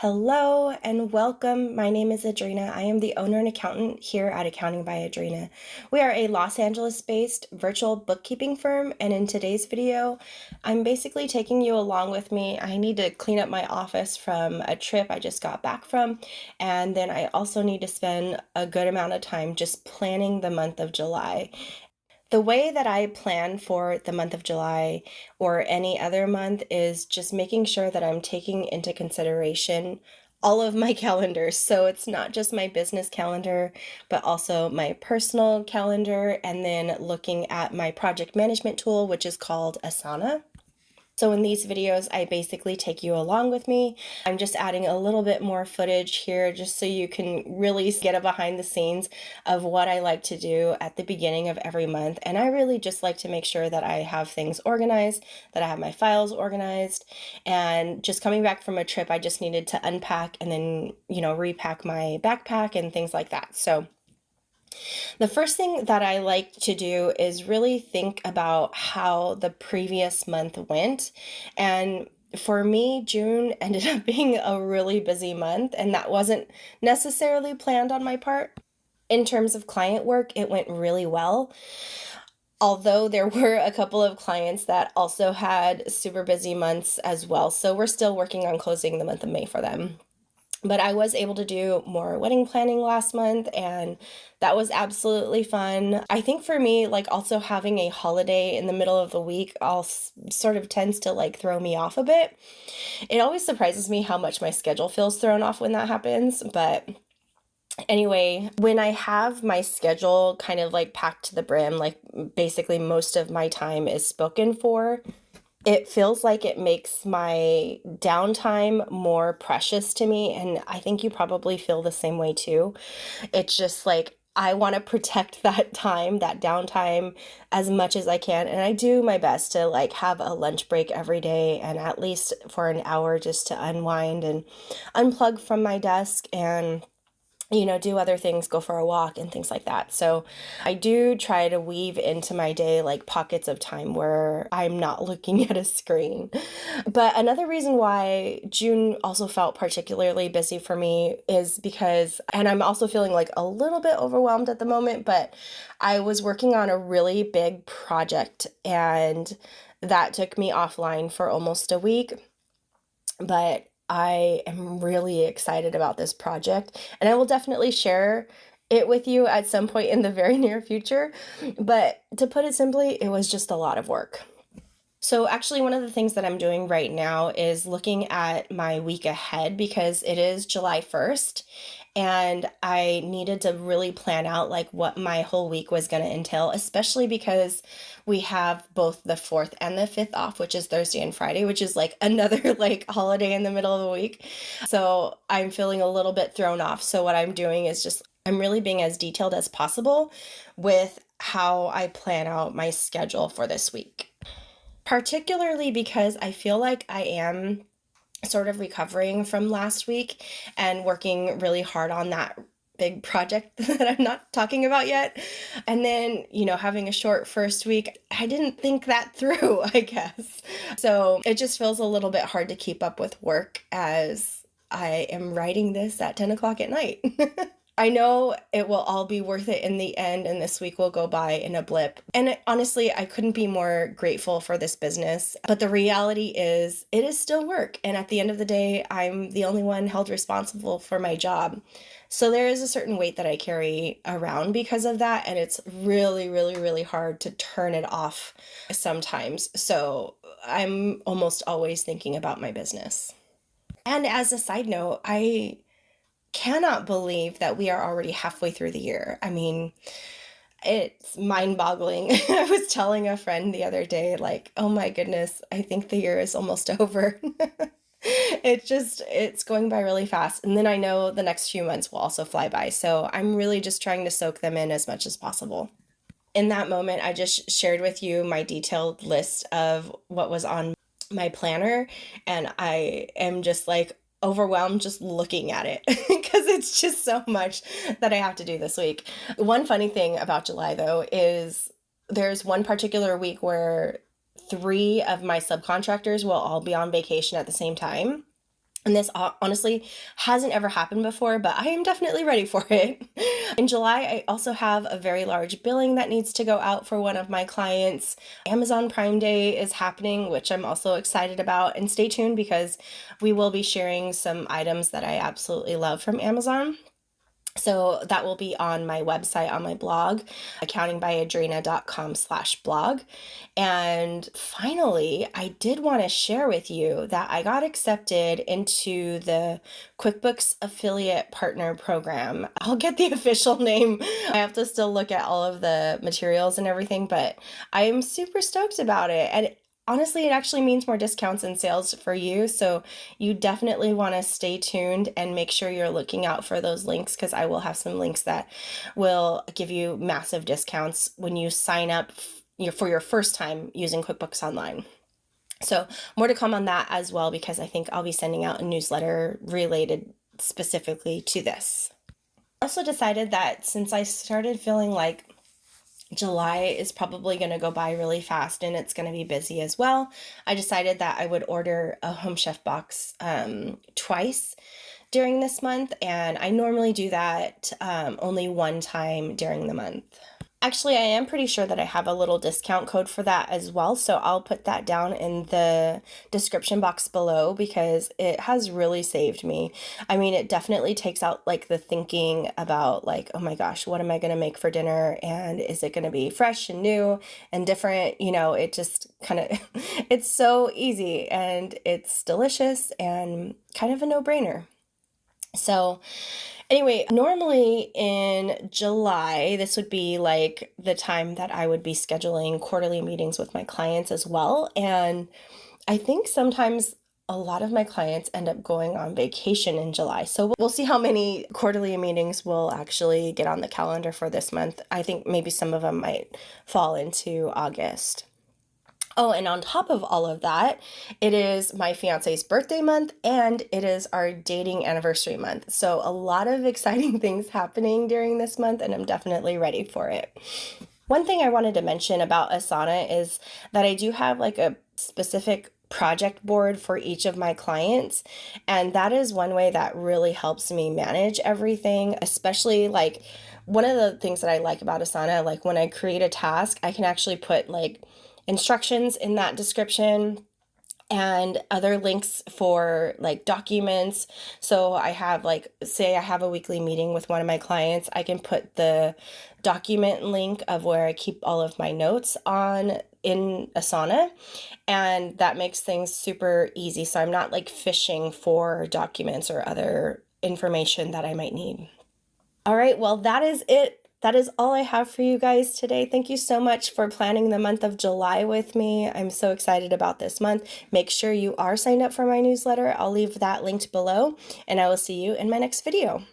Hello and welcome. My name is Adrena. I am the owner and accountant here at Accounting by Adrena. We are a Los Angeles-based virtual bookkeeping firm, and in today's video, I'm basically taking you along with me. I need to clean up my office from a trip I just got back from, and then I also need to spend a good amount of time just planning the month of July. The way that I plan for the month of July or any other month is just making sure that I'm taking into consideration all of my calendars. So it's not just my business calendar, but also my personal calendar, and then looking at my project management tool, which is called Asana. So in these videos, I basically take you along with me. I'm just adding a little bit more footage here just so you can really get a behind the scenes of what I like to do at the beginning of every month. And I really just like to make sure that I have things organized, that I have my files organized. And just coming back from a trip, I just needed to unpack and then, repack my backpack and things like that. So the first thing that I like to do is really think about how the previous month went. And for me, June ended up being a really busy month, and that wasn't necessarily planned on my part. In terms of client work, it went really well. Although there were a couple of clients that also had super busy months as well. So we're still working on closing the month of May for them. But I was able to do more wedding planning last month, and that was absolutely fun. I think for me, also having a holiday in the middle of the week sort of tends to throw me off a bit. It always surprises me how much my schedule feels thrown off when that happens. But anyway, when I have my schedule kind of packed to the brim, basically most of my time is spoken for, it feels like it makes my downtime more precious to me, and I think you probably feel the same way too. It's just I want to protect that time, that downtime, as much as I can, and I do my best to have a lunch break every day and at least for an hour just to unwind and unplug from my desk and do other things, go for a walk and things like that. So I do try to weave into my day pockets of time where I'm not looking at a screen. But another reason why June also felt particularly busy for me is because, and I'm also feeling a little bit overwhelmed at the moment, but I was working on a really big project and that took me offline for almost a week. But I am really excited about this project, and I will definitely share it with you at some point in the very near future. But to put it simply, it was just a lot of work. So actually, one of the things that I'm doing right now is looking at my week ahead because it is July 1st, and I needed to really plan out what my whole week was going to entail, especially because we have both the 4th and the 5th off, which is Thursday and Friday, which is another holiday in the middle of the week. So I'm feeling a little bit thrown off. So what I'm doing is just I'm really being as detailed as possible with how I plan out my schedule for this week. Particularly because I feel like I am sort of recovering from last week and working really hard on that big project that I'm not talking about yet. And then, having a short first week, I didn't think that through, I guess. So it just feels a little bit hard to keep up with work as I am writing this at 10 o'clock at night. I know it will all be worth it in the end, and this week will go by in a blip. And honestly, I couldn't be more grateful for this business. But the reality is, it is still work. And at the end of the day, I'm the only one held responsible for my job. So there is a certain weight that I carry around because of that. And it's really, really, really hard to turn it off sometimes. So I'm almost always thinking about my business. And as a side note, I cannot believe that we are already halfway through the year. I mean, it's mind-boggling. I was telling a friend the other day, oh my goodness, I think the year is almost over. It's going by really fast. And then I know the next few months will also fly by. So I'm really just trying to soak them in as much as possible. In that moment, I just shared with you my detailed list of what was on my planner, and I am just overwhelmed just looking at it because it's just so much that I have to do this week. One funny thing about July, though, is there's one particular week where 3 of my subcontractors will all be on vacation at the same time. And this honestly hasn't ever happened before, but I am definitely ready for it. In July, I also have a very large billing that needs to go out for one of my clients. Amazon Prime Day is happening, which I'm also excited about. And stay tuned because we will be sharing some items that I absolutely love from Amazon. So that will be on my website, on my blog, accountingbyadrina.com/blog. And finally, I did want to share with you that I got accepted into the QuickBooks Affiliate Partner Program. I'll get the official name. I have to still look at all of the materials and everything, but I'm super stoked about it. And honestly, it actually means more discounts and sales for you. So you definitely want to stay tuned and make sure you're looking out for those links, because I will have some links that will give you massive discounts when you sign up for your first time using QuickBooks Online. So more to come on that as well, because I think I'll be sending out a newsletter related specifically to this. I also decided that since I started feeling like July is probably going to go by really fast and it's going to be busy as well, I decided that I would order a Home Chef box twice during this month, and I normally do that only one time during the month. Actually, I am pretty sure that I have a little discount code for that as well, so I'll put that down in the description box below because it has really saved me. I mean, it definitely takes out like the thinking about like, oh my gosh, what am I going to make for dinner, and is it going to be fresh and new and different? You know, it just kind of it's so easy and it's delicious and kind of a no-brainer. So anyway, normally in July, this would be like the time that I would be scheduling quarterly meetings with my clients as well. And I think sometimes a lot of my clients end up going on vacation in July. So we'll see how many quarterly meetings will actually get on the calendar for this month. I think maybe some of them might fall into August. Oh, and on top of all of that, it is my fiance's birthday month and it is our dating anniversary month. So a lot of exciting things happening during this month, and I'm definitely ready for it. One thing I wanted to mention about Asana is that I do have like a specific project board for each of my clients, and that is one way that really helps me manage everything, especially like one of the things that I like about Asana, like when I create a task, I can actually put like instructions in that description and other links for like documents. So I have like, say I have a weekly meeting with one of my clients, I can put the document link of where I keep all of my notes on in Asana, and that makes things super easy. So I'm not like fishing for documents or other information that I might need. All right, well, that is it. That is all I have for you guys today. Thank you so much for planning the month of July with me. I'm so excited about this month. Make sure you are signed up for my newsletter. I'll leave that linked below, and I will see you in my next video.